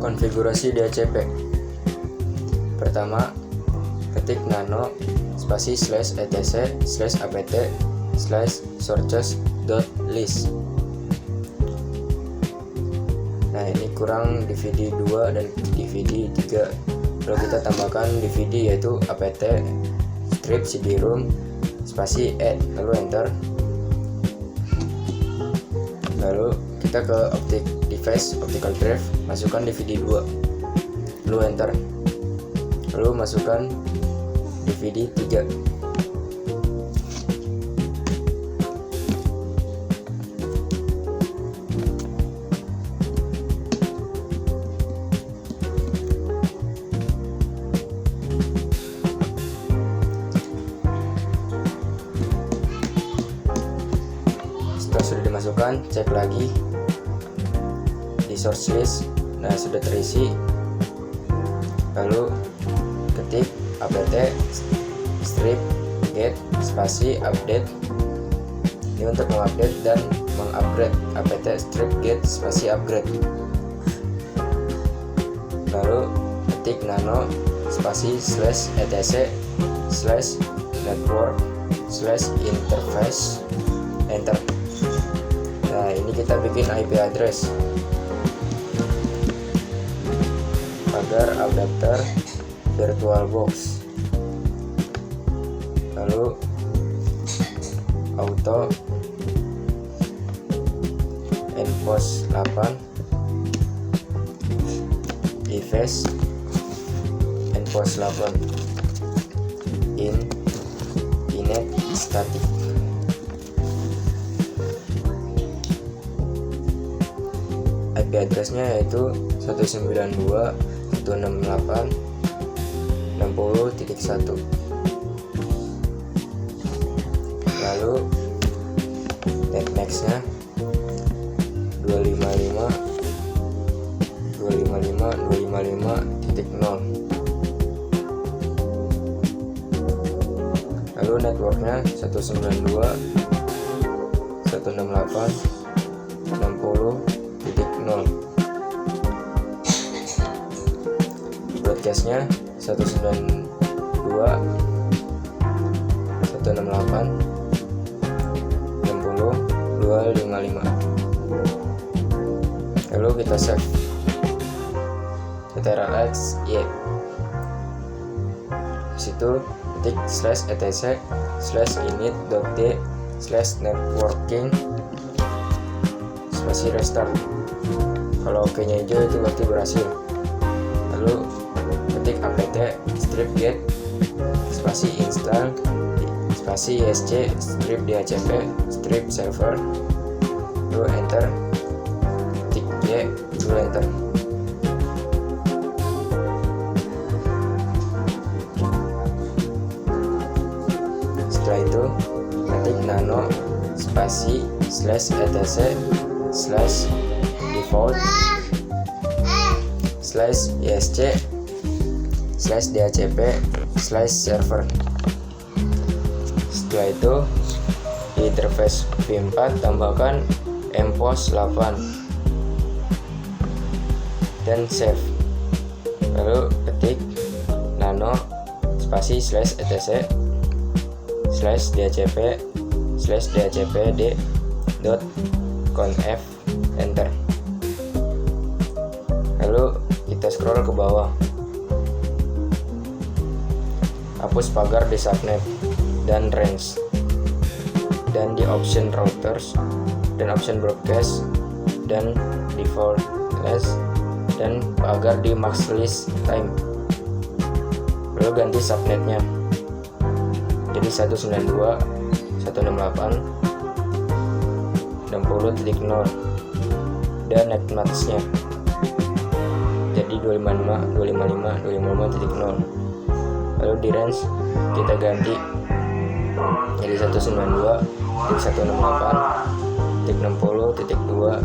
Konfigurasi DHCP. Pertama, ketik nano spasi /etc/apt/sources.list. Nah, ini kurang DVD 2 dan DVD 3. Lalu kita tambahkan DVD yaitu apt strip cd-rom spasi add, lalu enter. Lalu kita ke optical drive, masukkan DVD 2, lalu enter. Lalu masukkan DVD 3. Setelah sudah dimasukkan, cek lagi di source list. Nah, sudah terisi. Lalu ketik apt strip get spasi update. Ini untuk mengupdate dan mengupgrade apt strip get spasi upgrade. Lalu ketik nano spasi /etc/network/interface, enter. Nah, ini kita bikin IP address pagar adapter VirtualBox. Lalu auto enforce 8 device enforce 8 inet static. IP addressnya yaitu 192.168.60.1. Lalu netmasknya 255.255.255.0. Lalu networknya 192.168.60.0. Broadcastnya 192.168.60.255. Lalu kita save. Kita relax y. Situ ketik /etc/init.d/networking spasi restart. Kalau oke nya hijau itu berarti berhasil. Lalu ketik apt strip get spasi install spasi isc strip dhcp strip server, lalu enter. Ketik y, lalu enter. Setelah itu ketik nano spasi /etc/default /isc/dhcp/server. Setelah itu di interface V4 tambahkan enforce 8 dan save. Lalu ketik nano spasi /etc/dhcpd.conf, enter. Lalu kita scroll ke bawah, hapus pagar di subnet dan range, dan di option routers dan option broadcast dan default list dan pagar di max list time. Lalu ganti subnetnya jadi 192.168.60.0 dan netmasknya jadi 255.255.255.0. Lalu di range kita ganti jadi 192.168.60.2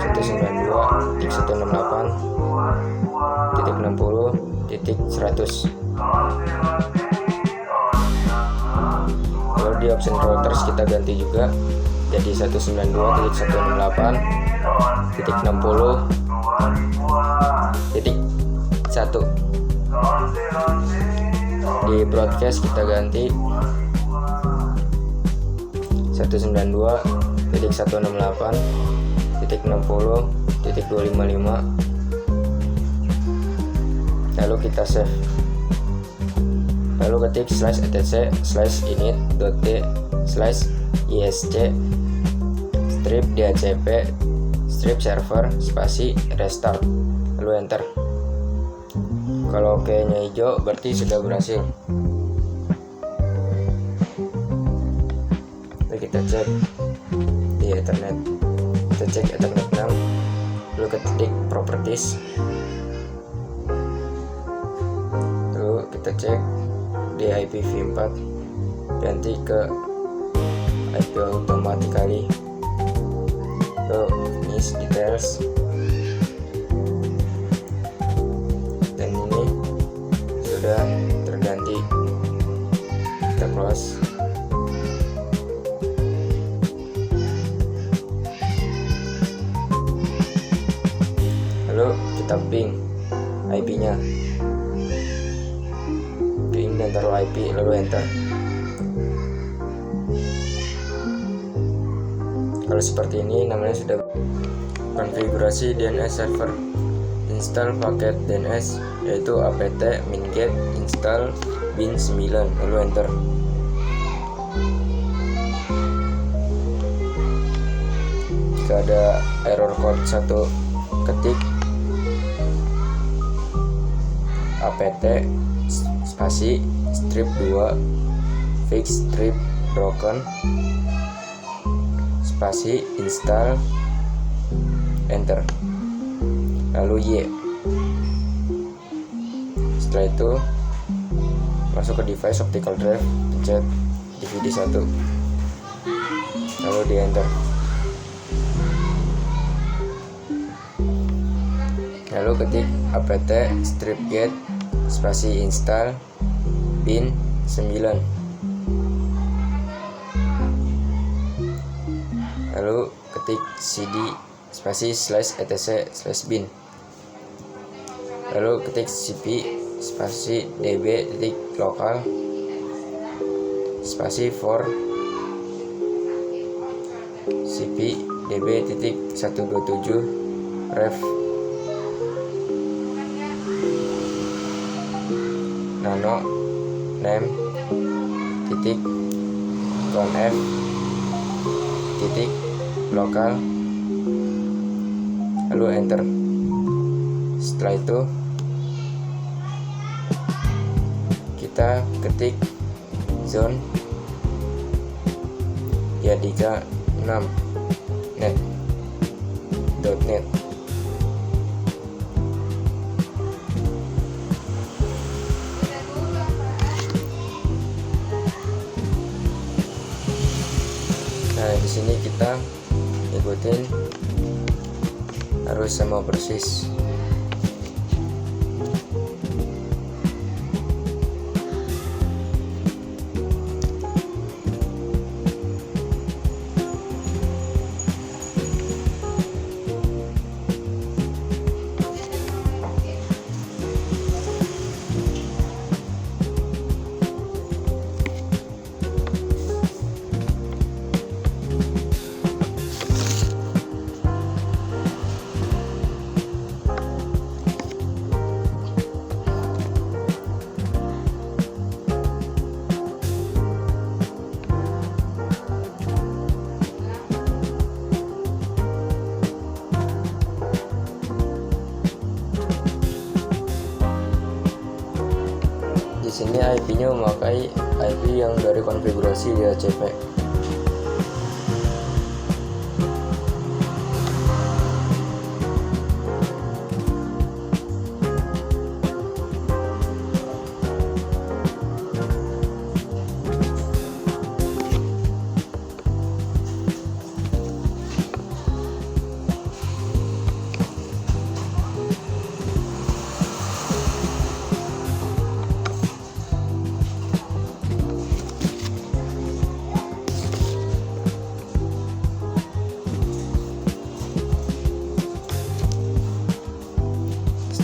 192.168.60.100. Lalu di option routers kita ganti juga jadi 192.168.60.1. Di broadcast kita ganti 192.168.60.255. Lalu kita save, lalu ketik /etc/init.d/isc strip dhcp strip server spasi restart, lalu enter. Kalau OK-nya hijau berarti sudah berhasil. Lalu kita cek di Ethernet, kita cek Ethernet 6, lalu ketik properties, lalu kita cek di IPv4 ganti ke IP automatically. So finish details, dan ini sudah terganti. Kita close. Lalu kita ping IP-nya, ping dan taruh IP, lalu enter. Kalau seperti ini namanya sudah. Konfigurasi DNS server, install paket DNS yaitu apt minget install bin 9, lalu enter. Jika ada error code 1, ketik apt spasi strip 2 fix strip broken spasi install, enter, lalu Y. Setelah itu masuk ke device optical drive, pencet DVD 1, lalu di enter. Lalu ketik apt strip get spasi install bin 9, lalu ketik cd spasi /etc/bin, lalu ketik cp spasi db titik lokal spasi for cp db titik 127 ref nano name titik conf titik lokal, lalu enter. Setelah itu kita ketik zone Yadika 6 net.net. Nah, di sini kita ikutin harus sama persis. Di sini IP-nya memakai IP yang dari konfigurasi DHCP.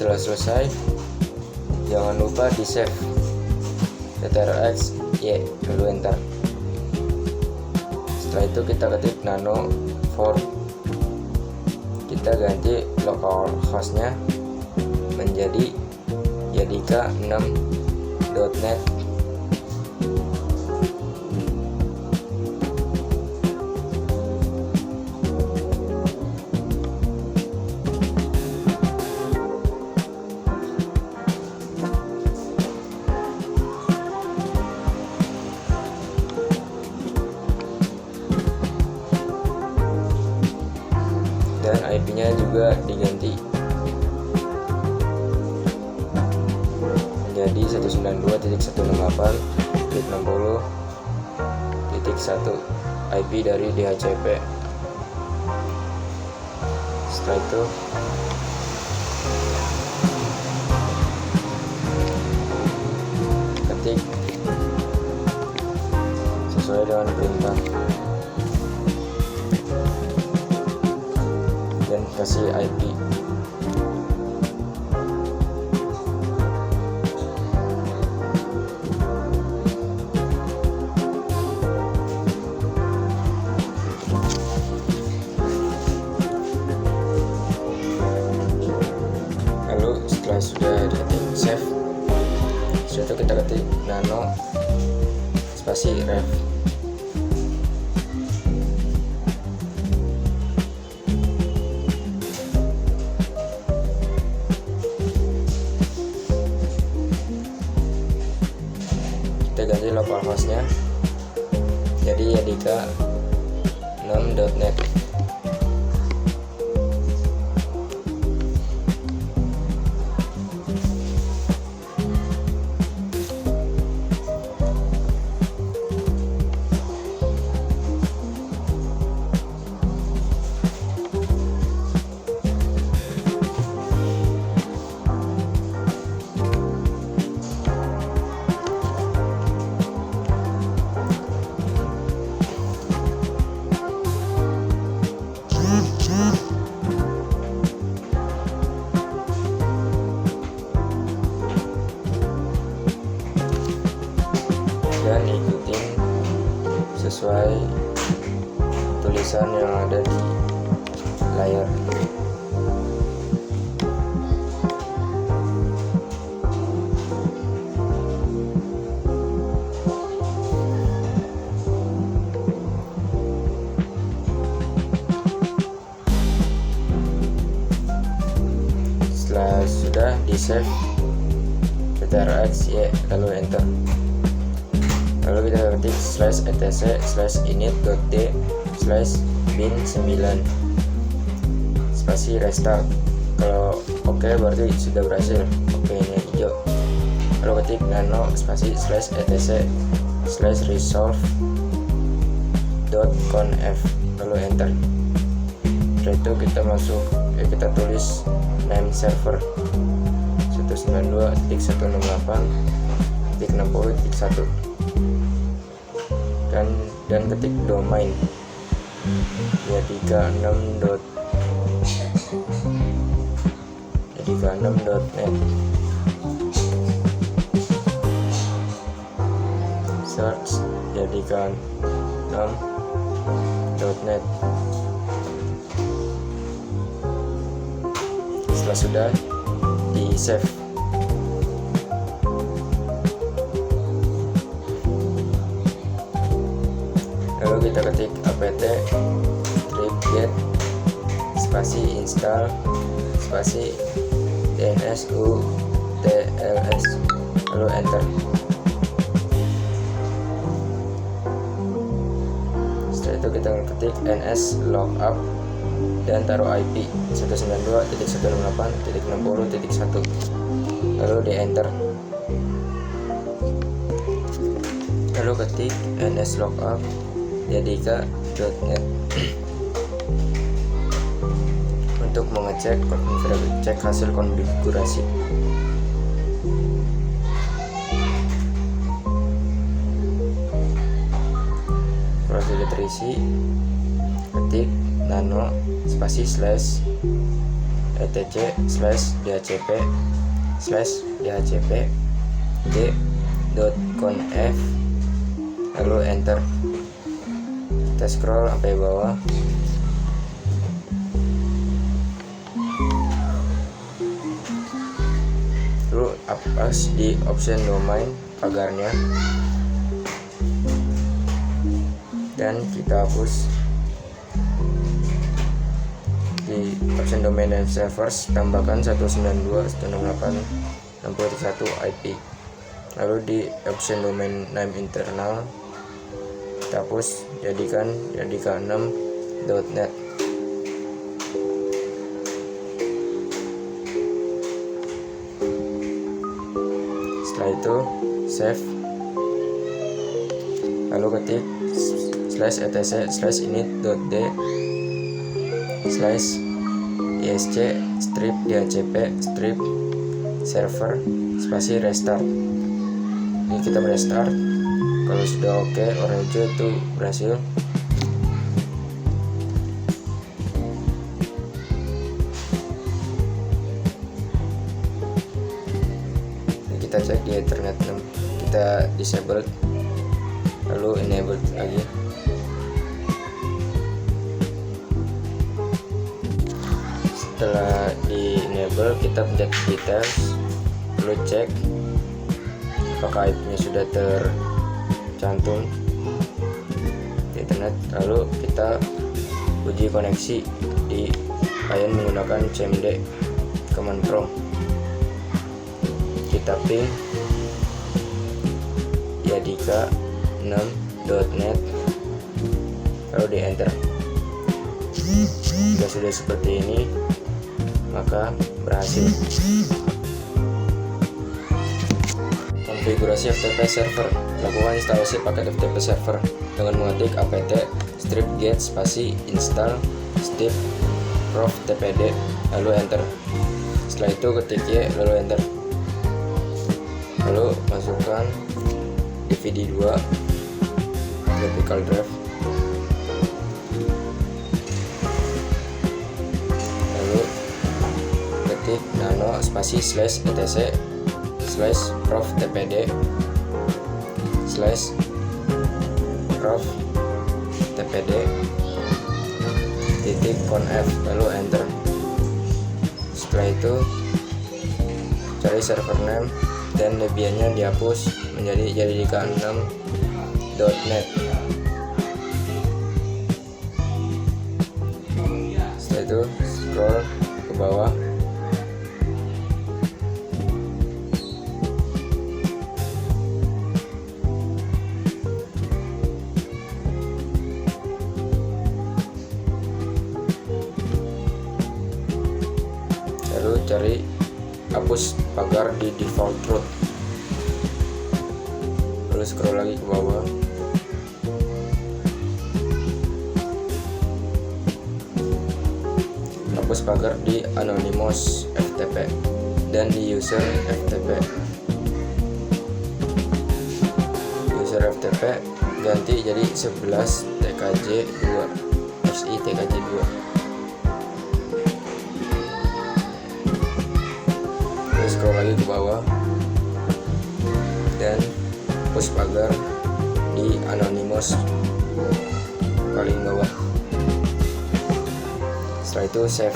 Setelah selesai, jangan lupa di save TTRX Y, lalu enter. Setelah itu kita ketik nano for, kita ganti localhost-nya menjadi Yadika 6.net. Dan IP-nya juga diganti menjadi 192.168.60.1 IP dari DHCP. Setelah itu ketik sesuai dengan perintah dan kasih IP. Lalu setelah sudah diketik save, setelah itu kita ketik nano spasi ref. Kita ganti localhost-nya jadi Yadika 6.net. Dan ikutin sesuai tulisan yang ada di layar. Setelah sudah di save TTRX Y, lalu enter. Lalu kita ketik /etc/init.d/bin9 spasi restart. Kalau oke berarti sudah berhasil. Oke, ini hijau. Lalu ketik nano spasi /etc/resolve.conf, lalu enter. Setelah itu kita tulis name server 192.168.60.1 dan ketik domain Yadika6.net. Search Yadika6.net. Setelah sudah di save, lalu kita ketik apt strip get spasi install spasi dnsutls, lalu enter. Setelah itu kita ketik ns lookup dan taruh IP 192.168.60.1, lalu di enter. Lalu ketik ns lookup Yadika.net untuk mengecek hasil konfigurasi. Kalau sudah terisi, ketik nano spasi etc/dhcp/dhcp d.conf, lalu enter. Kita scroll sampai bawah. Lalu hapus di option domain pagarnya, dan kita hapus di option domain dan servers, tambahkan 192.168.61 IP. Lalu di option domain name internal kita hapus, jadikan 6.net. Setelah itu save, lalu ketik /etc/init.d/isc/dhcp/server restart. Ini kita restart. Kalau sudah oke, warna hijau itu berhasil. Ini kita cek di Ethernet 6, kita disable, lalu enable lagi. Setelah di enable, kita pencet details, lalu cek apakah IP-nya sudah tercantum di internet. Lalu kita uji koneksi di klien menggunakan cmd command prompt. Kita ping yadika 6.net, lalu di enter. Jika sudah seperti ini, maka berhasil. Konfigurasi FTP server. Lakukan instalasi paket FTP server dengan mengetik apt strip-get install strip prof tpd, lalu enter. Setelah itu ketik y, lalu enter. Lalu masukkan DVD 2 graphical drive, lalu ketik nano /etc/prof tpd .conf, lalu enter. Setelah itu cari server name dan Debian-nya dihapus jadikan 6.net. Setelah itu scroll ke bawah, lalu cari hapus pagar di default root, lalu scroll lagi ke bawah, hapus pagar di anonymous FTP dan di user FTP. User FTP ganti jadi 11 tkj2 si tkj2. Scroll lagi ke bawah dan hapus pagar di anonymous paling bawah. Setelah itu save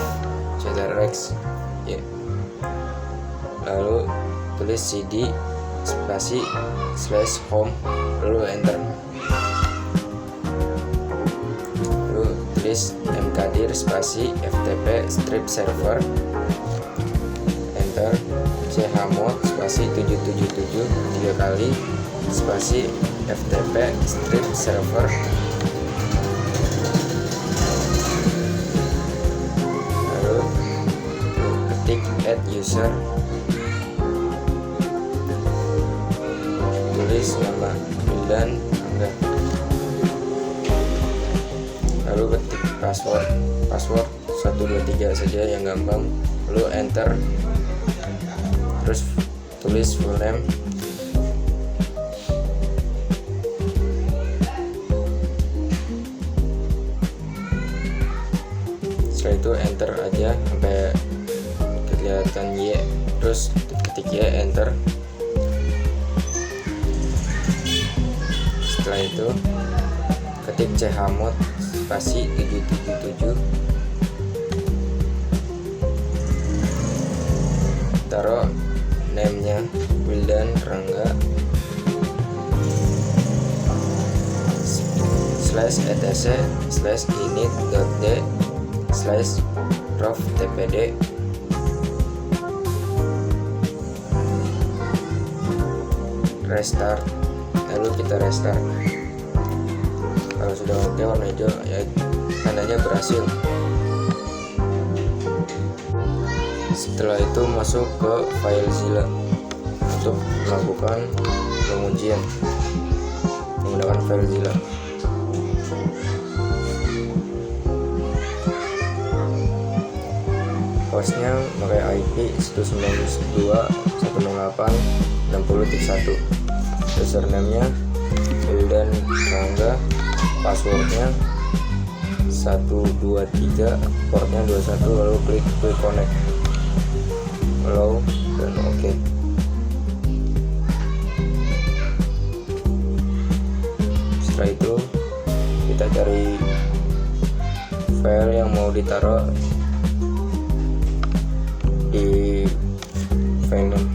ctrx ya. Lalu tulis cd /home, lalu enter. Lalu tulis mkdir /ftp strip server, enter. chmod /777 3 kali /ftp strip server, lalu ketik add user, tulis nama dan enggak, lalu ketik password 123 saja yang gampang, lalu enter. Terus tulis full name, setelah itu enter aja sampai ya tekan Y, terus ketik Y, enter. Setelah itu ketik chmod spasi 777, taruh name-nya Wildan Rangga /etc/init.d/prof/tpd. Restart, lalu kita restart. Kalau sudah oke warna hijau ya tandanya berhasil. Setelah itu masuk ke FileZilla untuk melakukan pengujian menggunakan FileZilla. Hostnya pakai IP 192.168.60.1. Username-nya Wildan Rangga, passwordnya 123, portnya 21, lalu klik connect, allow, dan oke. Setelah itu kita cari file yang mau ditaruh di file name.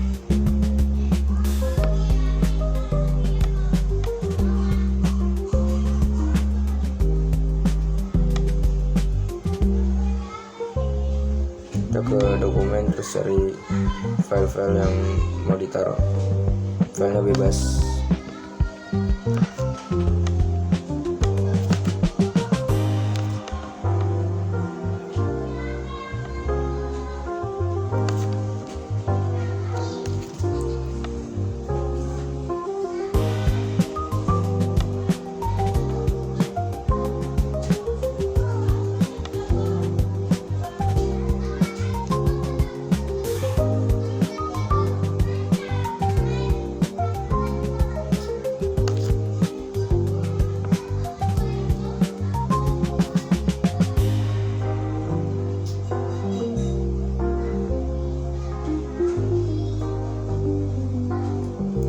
Kita ke dokumen, terus cari file-file yang mau ditaruh. Filenya bebas.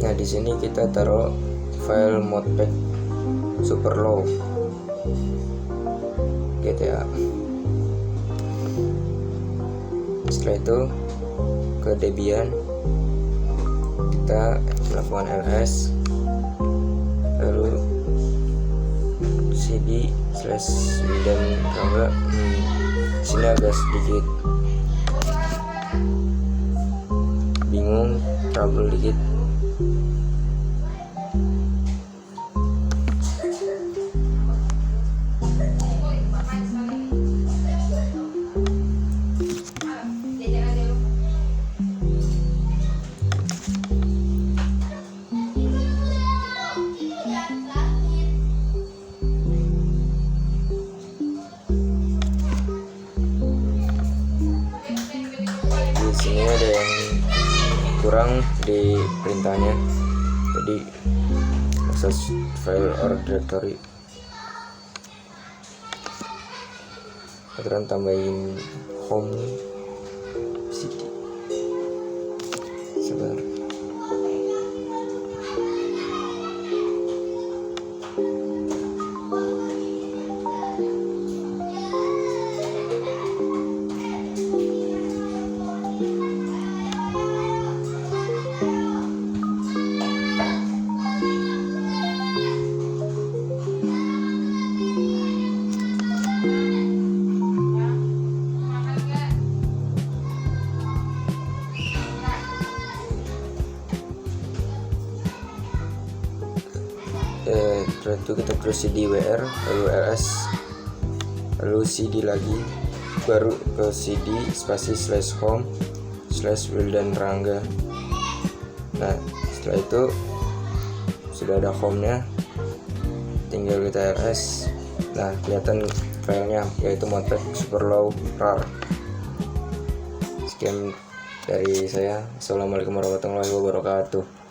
Nah, di sini kita taruh file modpack superlow GTA. Setelah itu ke Debian, kita melakukan ls, lalu cd/wildan rangga. Sini agak sedikit bingung, trouble dikit. Di sini ada yang kurang di perintahnya, jadi akses file or directory. Aturan tambahin home cd. Sabar. Setelah itu kita terus cd wr, lalu ls, lalu cd lagi, baru ke cd spasi /home/wildan rangga. Nah, setelah itu sudah ada home-nya, tinggal kita ls. Nah, kelihatan filenya, yaitu modpack superlow rar. Sekian dari saya. Assalamualaikum warahmatullahi wabarakatuh.